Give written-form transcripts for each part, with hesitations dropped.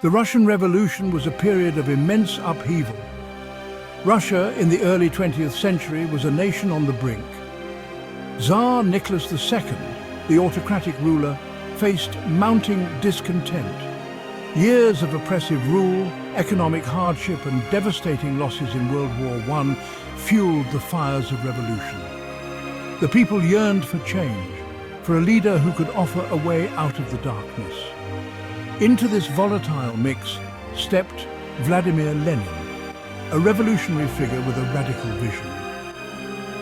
The Russian Revolution was a period of immense upheaval. Russia in the early 20th century was a nation on the brink. Tsar Nicholas II, the autocratic ruler, faced mounting discontent. Years of oppressive rule, economic hardship and devastating losses in World War I fueled the fires of revolution. The people yearned for change, for a leader who could offer a way out of the darkness. Into this volatile mix stepped Vladimir Lenin, a revolutionary figure with a radical vision.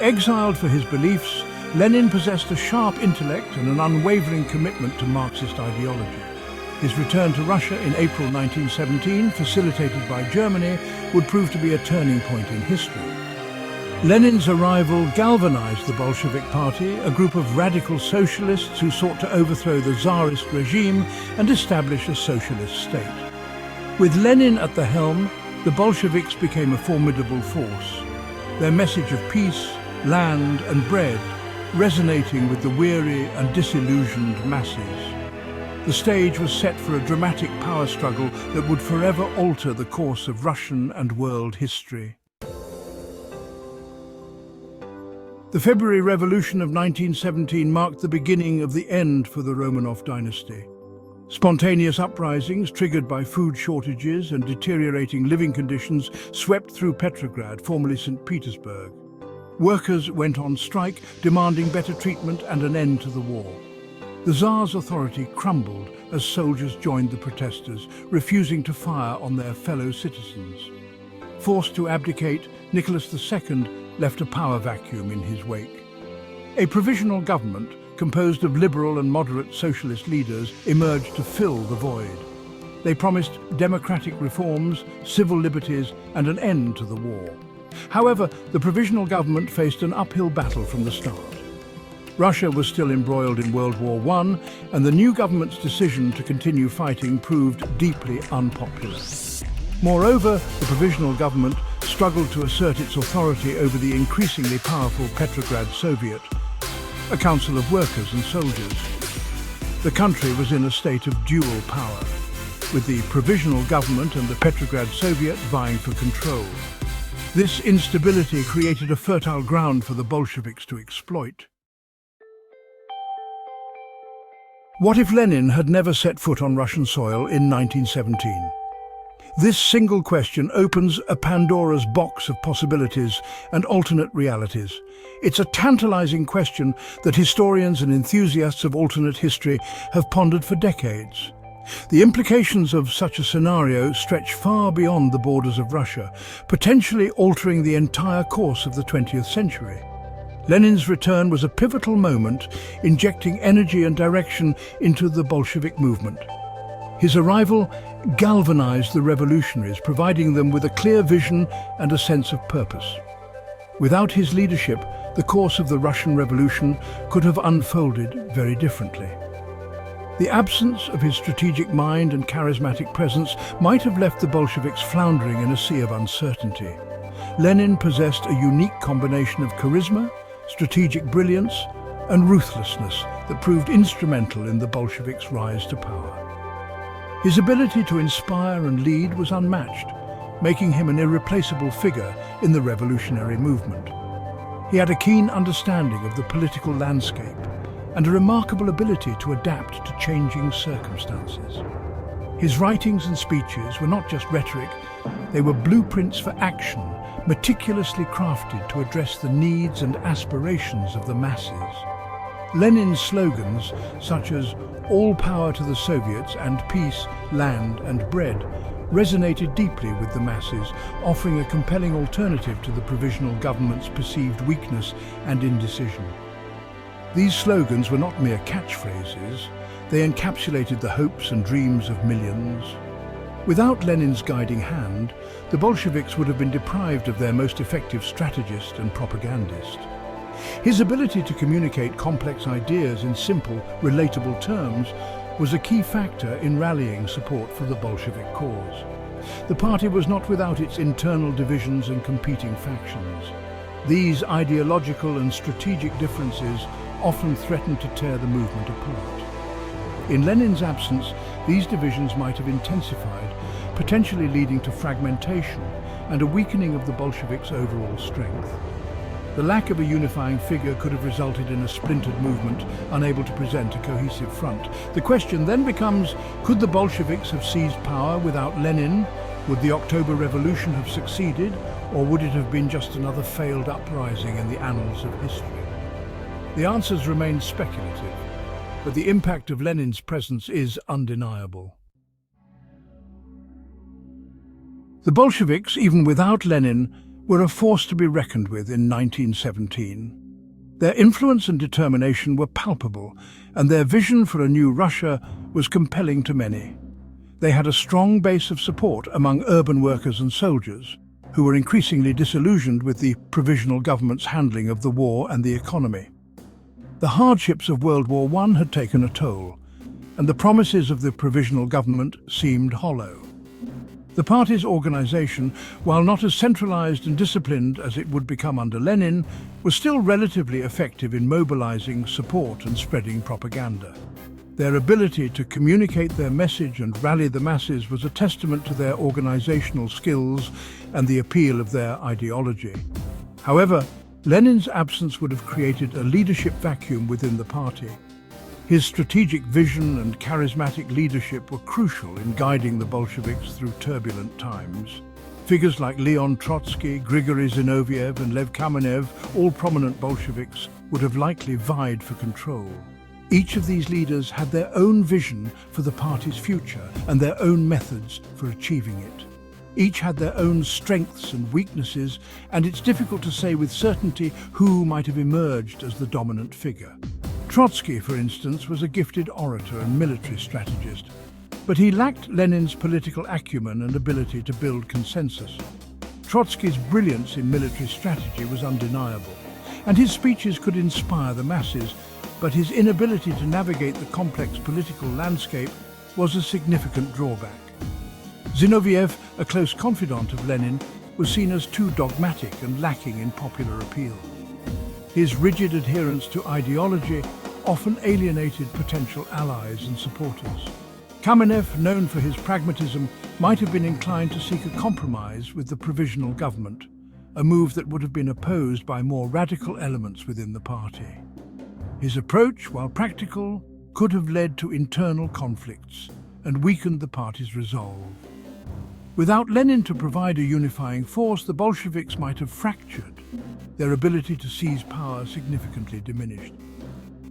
Exiled for his beliefs, Lenin possessed a sharp intellect and an unwavering commitment to Marxist ideology. His return to Russia in April 1917, facilitated by Germany, would prove to be a turning point in history. Lenin's arrival galvanized the Bolshevik Party, a group of radical socialists who sought to overthrow the Tsarist regime and establish a socialist state. With Lenin at the helm, the Bolsheviks became a formidable force, their message of peace, land and bread resonating with the weary and disillusioned masses. The stage was set for a dramatic power struggle that would forever alter the course of Russian and world history. The February Revolution of 1917 marked the beginning of the end for the Romanov dynasty. Spontaneous uprisings triggered by food shortages and deteriorating living conditions swept through Petrograd, formerly St. Petersburg. Workers went on strike, demanding better treatment and an end to the war. The Tsar's authority crumbled as soldiers joined the protesters, refusing to fire on their fellow citizens. Forced to abdicate, Nicholas II left a power vacuum in his wake. A provisional government, composed of liberal and moderate socialist leaders, emerged to fill the void. They promised democratic reforms, civil liberties, and an end to the war. However, the provisional government faced an uphill battle from the start. Russia was still embroiled in World War I, and the new government's decision to continue fighting proved deeply unpopular. Moreover, the provisional government struggled to assert its authority over the increasingly powerful Petrograd Soviet, a council of workers and soldiers. The country was in a state of dual power, with the provisional government and the Petrograd Soviet vying for control. This instability created a fertile ground for the Bolsheviks to exploit. What if Lenin had never set foot on Russian soil in 1917? This single question opens a Pandora's box of possibilities and alternate realities. It's a tantalizing question that historians and enthusiasts of alternate history have pondered for decades. The implications of such a scenario stretch far beyond the borders of Russia, potentially altering the entire course of the 20th century. Lenin's return was a pivotal moment, injecting energy and direction into the Bolshevik movement. His arrival galvanized the revolutionaries, providing them with a clear vision and a sense of purpose. Without his leadership, the course of the Russian Revolution could have unfolded very differently. The absence of his strategic mind and charismatic presence might have left the Bolsheviks floundering in a sea of uncertainty. Lenin possessed a unique combination of charisma, strategic brilliance, and ruthlessness that proved instrumental in the Bolsheviks' rise to power. His ability to inspire and lead was unmatched, making him an irreplaceable figure in the revolutionary movement. He had a keen understanding of the political landscape and a remarkable ability to adapt to changing circumstances. His writings and speeches were not just rhetoric, they were blueprints for action, meticulously crafted to address the needs and aspirations of the masses. Lenin's slogans, such as "All power to the Soviets" and "Peace, land and bread," resonated deeply with the masses, offering a compelling alternative to the provisional government's perceived weakness and indecision. These slogans were not mere catchphrases, they encapsulated the hopes and dreams of millions. Without Lenin's guiding hand, the Bolsheviks would have been deprived of their most effective strategist and propagandist. His ability to communicate complex ideas in simple, relatable terms was a key factor in rallying support for the Bolshevik cause. The party was not without its internal divisions and competing factions. These ideological and strategic differences often threatened to tear the movement apart. In Lenin's absence, these divisions might have intensified, potentially leading to fragmentation and a weakening of the Bolsheviks' overall strength. The lack of a unifying figure could have resulted in a splintered movement, unable to present a cohesive front. The question then becomes, could the Bolsheviks have seized power without Lenin? Would the October Revolution have succeeded, or would it have been just another failed uprising in the annals of history? The answers remain speculative, but the impact of Lenin's presence is undeniable. The Bolsheviks, even without Lenin, were a force to be reckoned with in 1917. Their influence and determination were palpable, and their vision for a new Russia was compelling to many. They had a strong base of support among urban workers and soldiers, who were increasingly disillusioned with the provisional government's handling of the war and the economy. The hardships of World War I had taken a toll, and the promises of the provisional government seemed hollow. The party's organization, while not as centralized and disciplined as it would become under Lenin, was still relatively effective in mobilizing support and spreading propaganda. Their ability to communicate their message and rally the masses was a testament to their organizational skills and the appeal of their ideology. However, Lenin's absence would have created a leadership vacuum within the party. His strategic vision and charismatic leadership were crucial in guiding the Bolsheviks through turbulent times. Figures like Leon Trotsky, Grigory Zinoviev and Lev Kamenev, all prominent Bolsheviks, would have likely vied for control. Each of these leaders had their own vision for the party's future and their own methods for achieving it. Each had their own strengths and weaknesses, and it's difficult to say with certainty who might have emerged as the dominant figure. Trotsky, for instance, was a gifted orator and military strategist, but he lacked Lenin's political acumen and ability to build consensus. Trotsky's brilliance in military strategy was undeniable, and his speeches could inspire the masses, but his inability to navigate the complex political landscape was a significant drawback. Zinoviev, a close confidant of Lenin, was seen as too dogmatic and lacking in popular appeal. His rigid adherence to ideology often alienated potential allies and supporters. Kamenev, known for his pragmatism, might have been inclined to seek a compromise with the provisional government, a move that would have been opposed by more radical elements within the party. His approach, while practical, could have led to internal conflicts and weakened the party's resolve. Without Lenin to provide a unifying force, the Bolsheviks might have fractured, their ability to seize power significantly diminished.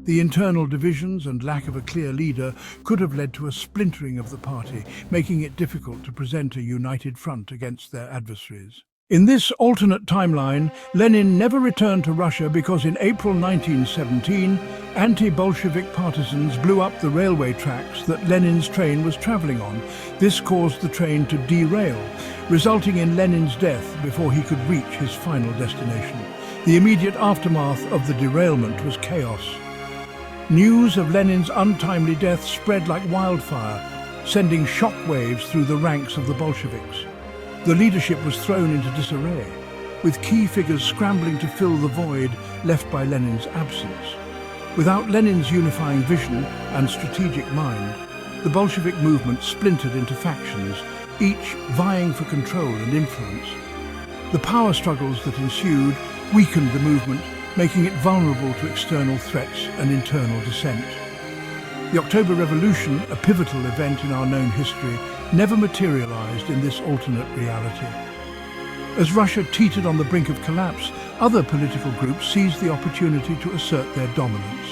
The internal divisions and lack of a clear leader could have led to a splintering of the party, making it difficult to present a united front against their adversaries. In this alternate timeline, Lenin never returned to Russia because in April 1917, anti-Bolshevik partisans blew up the railway tracks that Lenin's train was traveling on. This caused the train to derail, resulting in Lenin's death before he could reach his final destination. The immediate aftermath of the derailment was chaos. News of Lenin's untimely death spread like wildfire, sending shockwaves through the ranks of the Bolsheviks. The leadership was thrown into disarray, with key figures scrambling to fill the void left by Lenin's absence. Without Lenin's unifying vision and strategic mind, the Bolshevik movement splintered into factions, each vying for control and influence. The power struggles that ensued weakened the movement, making it vulnerable to external threats and internal dissent. The October Revolution, a pivotal event in our known history, never materialized in this alternate reality. As Russia teetered on the brink of collapse, other political groups seized the opportunity to assert their dominance.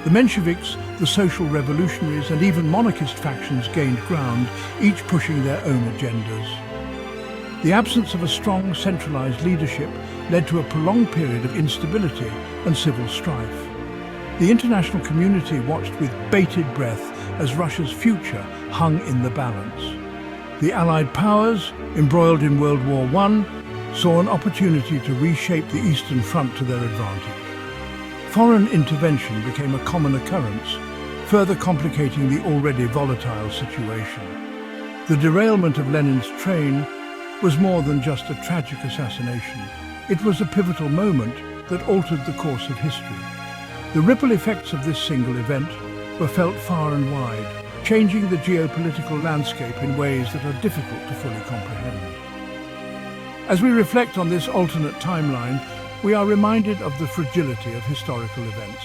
The Mensheviks, the social revolutionaries, and even monarchist factions gained ground, each pushing their own agendas. The absence of a strong, centralized leadership led to a prolonged period of instability and civil strife. The international community watched with bated breath as Russia's future hung in the balance. The Allied powers, embroiled in World War I, saw an opportunity to reshape the Eastern Front to their advantage. Foreign intervention became a common occurrence, further complicating the already volatile situation. The derailment of Lenin's train was more than just a tragic assassination. It was a pivotal moment that altered the course of history. The ripple effects of this single event were felt far and wide, changing the geopolitical landscape in ways that are difficult to fully comprehend. As we reflect on this alternate timeline, we are reminded of the fragility of historical events.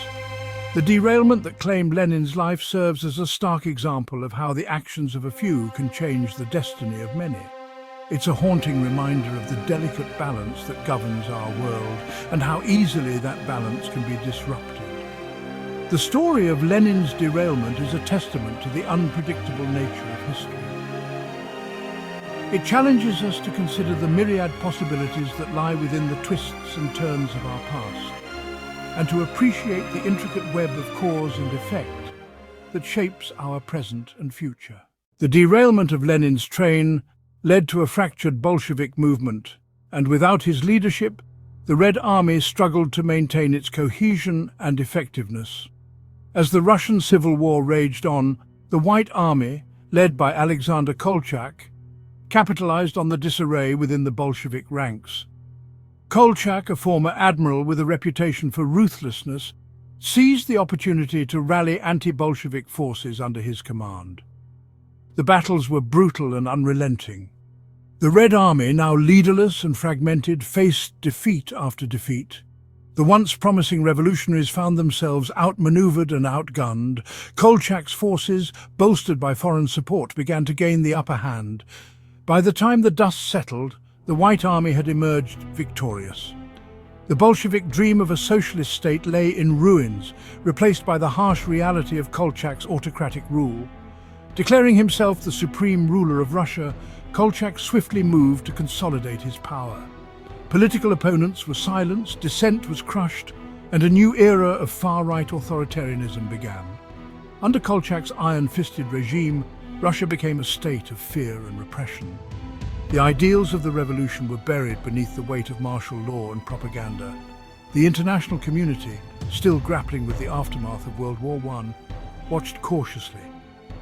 The derailment that claimed Lenin's life serves as a stark example of how the actions of a few can change the destiny of many. It's a haunting reminder of the delicate balance that governs our world and how easily that balance can be disrupted. The story of Lenin's derailment is a testament to the unpredictable nature of history. It challenges us to consider the myriad possibilities that lie within the twists and turns of our past, and to appreciate the intricate web of cause and effect that shapes our present and future. The derailment of Lenin's train led to a fractured Bolshevik movement, and without his leadership, the Red Army struggled to maintain its cohesion and effectiveness. As the Russian Civil War raged on, the White Army, led by Alexander Kolchak, capitalized on the disarray within the Bolshevik ranks. Kolchak, a former admiral with a reputation for ruthlessness, seized the opportunity to rally anti-Bolshevik forces under his command. The battles were brutal and unrelenting. The Red Army, now leaderless and fragmented, faced defeat after defeat. The once promising revolutionaries found themselves outmaneuvered and outgunned. Kolchak's forces, bolstered by foreign support, began to gain the upper hand. By the time the dust settled, the White Army had emerged victorious. The Bolshevik dream of a socialist state lay in ruins, replaced by the harsh reality of Kolchak's autocratic rule. Declaring himself the supreme ruler of Russia, Kolchak swiftly moved to consolidate his power. Political opponents were silenced, dissent was crushed, and a new era of far-right authoritarianism began. Under Kolchak's iron-fisted regime, Russia became a state of fear and repression. The ideals of the revolution were buried beneath the weight of martial law and propaganda. The international community, still grappling with the aftermath of World War I, watched cautiously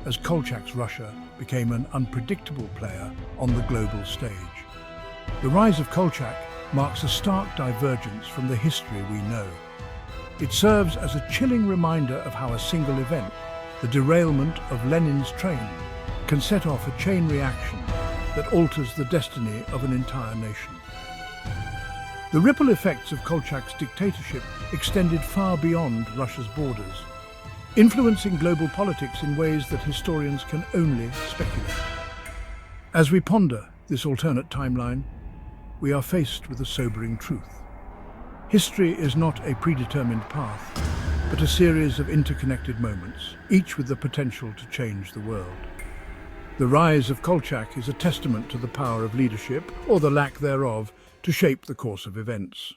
as Kolchak's Russia became an unpredictable player on the global stage. The rise of Kolchak marks a stark divergence from the history we know. It serves as a chilling reminder of how a single event, the derailment of Lenin's train, can set off a chain reaction that alters the destiny of an entire nation. The ripple effects of Kolchak's dictatorship extended far beyond Russia's borders, influencing global politics in ways that historians can only speculate. As we ponder this alternate timeline, we are faced with a sobering truth. History is not a predetermined path, but a series of interconnected moments, each with the potential to change the world. The rise of Kolchak is a testament to the power of leadership, or the lack thereof, to shape the course of events.